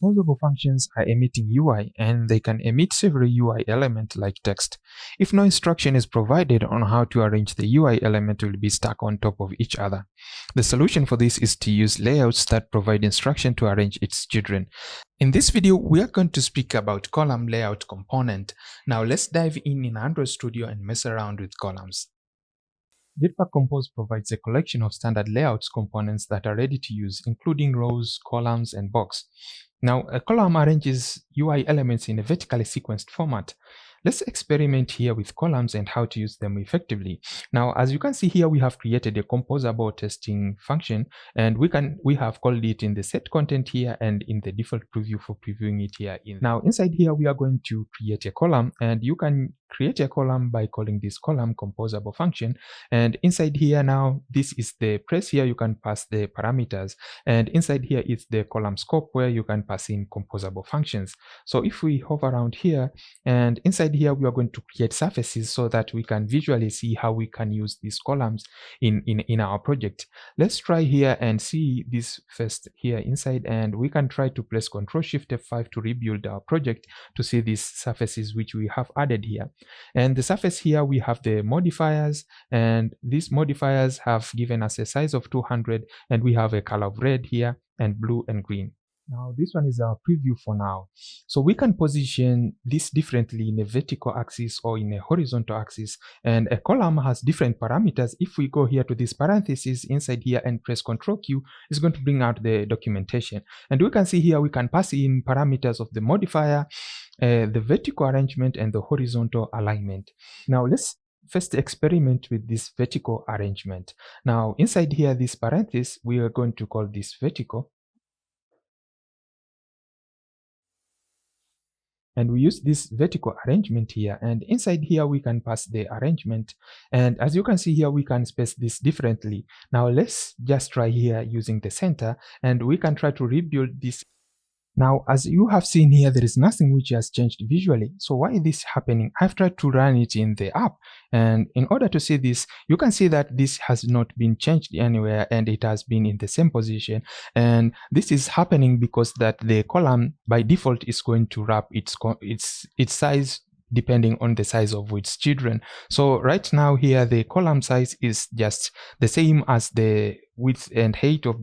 Composable functions are emitting UI, and they can emit several UI elements like text. If no instruction is provided on how to arrange the UI element will be stuck on top of each other. The solution for this is to use layouts that provide instruction to arrange its children. In this video, we are going to speak about column layout component. Now let's dive in Android Studio and mess around with columns. Jetpack Compose provides a collection of standard layouts components that are ready to use, including rows, columns, and box. Now, a column arranges UI elements in a vertically sequenced format. Let's experiment here with columns and how to use them effectively. Now, as you can see here, we have created a composable testing function, and we have called it in the set content here and in the default preview for previewing it here. Now, inside here, we are going to create a column, and you can create a column by calling this column composable function. And inside here now, this is the press here, you can pass the parameters, and inside here is the column scope where you can pass in composable functions. So if we hover around here, and inside here we are going to create surfaces so that we can visually see how we can use these columns in our project. Let's try here and see this first here inside, and we can try to press Ctrl+Shift+F5 to rebuild our project to see these surfaces which we have added here. And the surface here, we have the modifiers, and these modifiers have given us a size of 200, and we have a color of red here and blue and green. Now this one is our preview for now. So we can position this differently in a vertical axis or in a horizontal axis, and a column has different parameters. If we go here to this parenthesis inside here and press Ctrl+Q, it's going to bring out the documentation. And we can see here we can pass in parameters of the modifier, the vertical arrangement, and the horizontal alignment. Now let's first experiment with this vertical arrangement. Now inside here, this parenthesis, we are going to call this vertical. And we use this vertical arrangement here, and inside here we can pass the arrangement, and as you can see here we can space this differently. Now let's just try here using the center, and we can try to rebuild this. Now, as you have seen here, there is nothing which has changed visually. So why is this happening? I've tried to run it in the app, and in order to see this, you can see that this has not been changed anywhere, and it has been in the same position. And this is happening because that the column by default is going to wrap its size depending on the size of its children. So right now here, the column size is just the same as the width and height of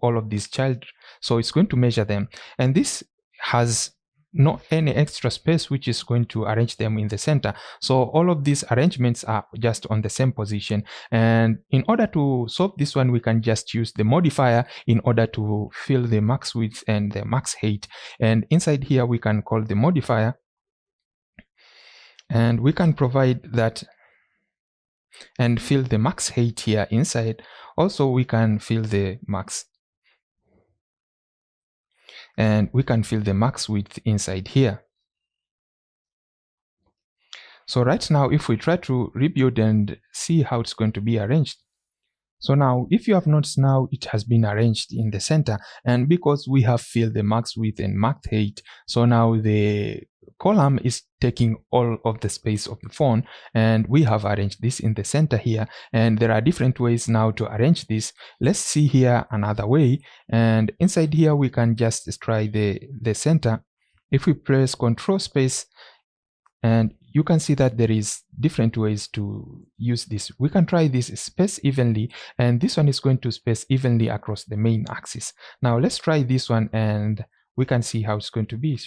all of these child. So it's going to measure them, and this has not any extra space which is going to arrange them in the center. So all of these arrangements are just on the same position, and in order to solve this one, we can just use the modifier in order to fill the max width and the max height. And inside here we can call the modifier, and we can provide that and fill the max height here inside. Also we can fill the max, and we can fill the max width inside here. So right now, if we try to rebuild and see how it's going to be arranged. So now, if you have noticed, now it has been arranged in the center, and because we have filled the max width and max height, so now the column is taking all of the space of the phone, and we have arranged this in the center here. And there are different ways now to arrange this. Let's see here another way, and inside here we can just try the center. If we press Control space, and you can see that there is different ways to use this. We can try this space evenly, and this one is going to space evenly across the main axis. Now let's try this one, and we can see how it's going to be.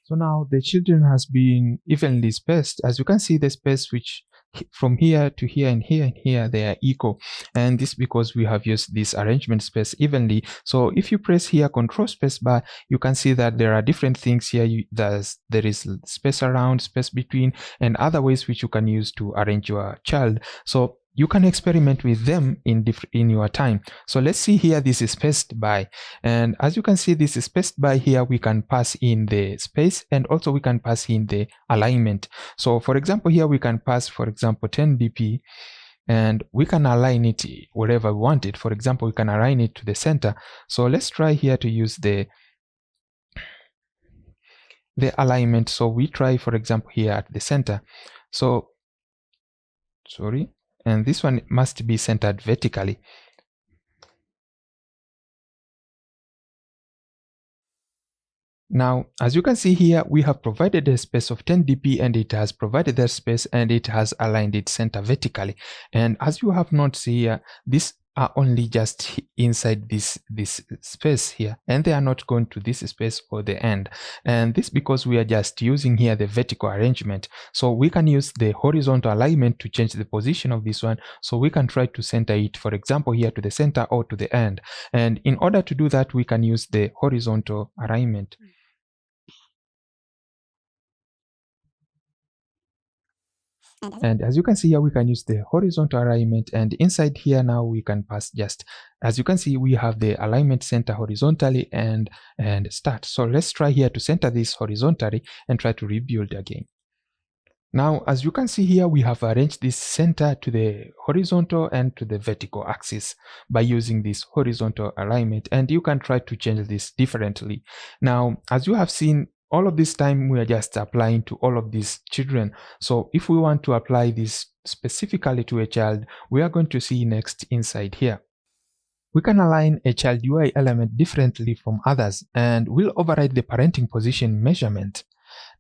So now the children has been evenly spaced. As you can see, the space which from here to here and here and here, they are equal, and this because we have used this arrangement space evenly. So if you press here Control space bar, you can see that there are different things here. There is space around, space between, and other ways which you can use to arrange your child. So you can experiment with them in your time. So let's see here, this is spaced by, and as you can see, this is spaced by here. We can pass in the space, and also we can pass in the alignment. So for example, here we can pass, for example, 10 dp, and we can align it wherever we want it. For example, we can align it to the center. So let's try here to use the alignment. So we try, for example, here at the center. So sorry, and this one must be centered vertically. Now, as you can see here, we have provided a space of 10 dp, and it has provided that space, and it has aligned its center vertically. And as you have noticed here, these are only just inside this space here, and they are not going to this space or the end. And this because we are just using here the vertical arrangement. So we can use the horizontal alignment to change the position of this one. So we can try to center it, for example, here to the center or to the end. And in order to do that, we can use the horizontal alignment. And as you can see here, we can use the horizontal alignment, and inside here now we can pass just, as you can see, we have the alignment center horizontally and start. So let's try here to center this horizontally and try to rebuild again. Now, as you can see here, we have arranged this center to the horizontal and to the vertical axis by using this horizontal alignment, and you can try to change this differently. Now, as you have seen, all of this time we are just applying to all of these children. So if we want to apply this specifically to a child, we are going to see next inside here. We can align a child UI element differently from others, and we'll override the parenting position measurement.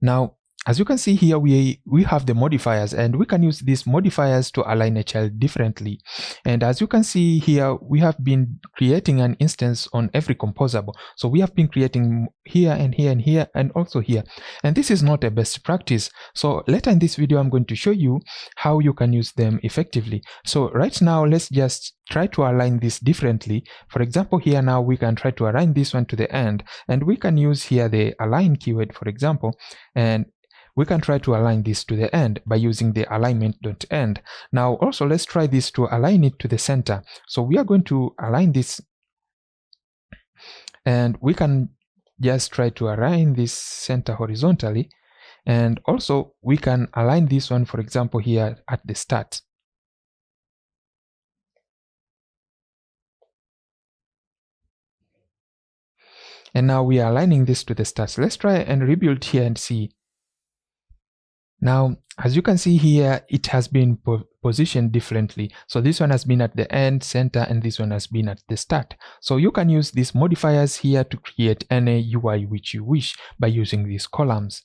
Now, as you can see here, we have the modifiers, and we can use these modifiers to align a child differently. And as you can see here, we have been creating an instance on every composable. So we have been creating here and here and here and also here. And this is not a best practice. So later in this video, I'm going to show you how you can use them effectively. So right now, let's just try to align this differently. For example, here now we can try to align this one to the end, and we can use here the align keyword, for example, and we can try to align this to the end by using the alignment.end. Now also let's try this to align it to the center. So we are going to align this, and we can just try to align this center horizontally, and also we can align this one, for example, here at the start. And now we are aligning this to the start. So let's try and rebuild here and see. Now, as you can see here, it has been positioned differently. So this one has been at the end, center, and this one has been at the start. So you can use these modifiers here to create any UI which you wish by using these columns.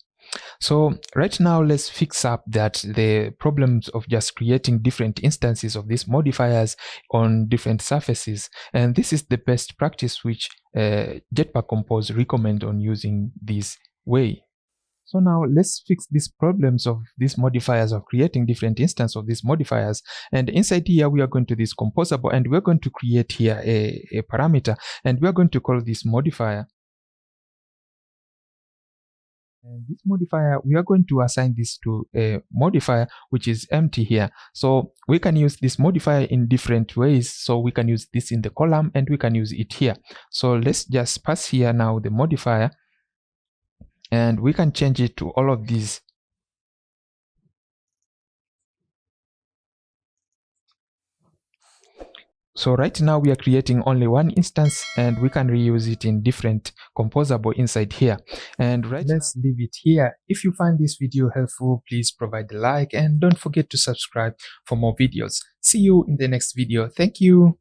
So right now, let's fix up the problems of just creating different instances of these modifiers on different surfaces. And this is the best practice which Jetpack Compose recommend on using this way. So now let's fix these problems of these modifiers, of creating different instances of these modifiers. And inside here, we are going to this composable, and we're going to create here a parameter, and we're going to call this modifier. And this modifier, we are going to assign this to a modifier which is empty here. So we can use this modifier in different ways. So we can use this in the column, and we can use it here. So let's just pass here now the modifier, and we can change it to all of these. So right now we are creating only one instance, and we can reuse it in different composable inside here. And let's leave it here. If you find this video helpful, please provide a like, and don't forget to subscribe for more videos. See you in the next video. Thank you.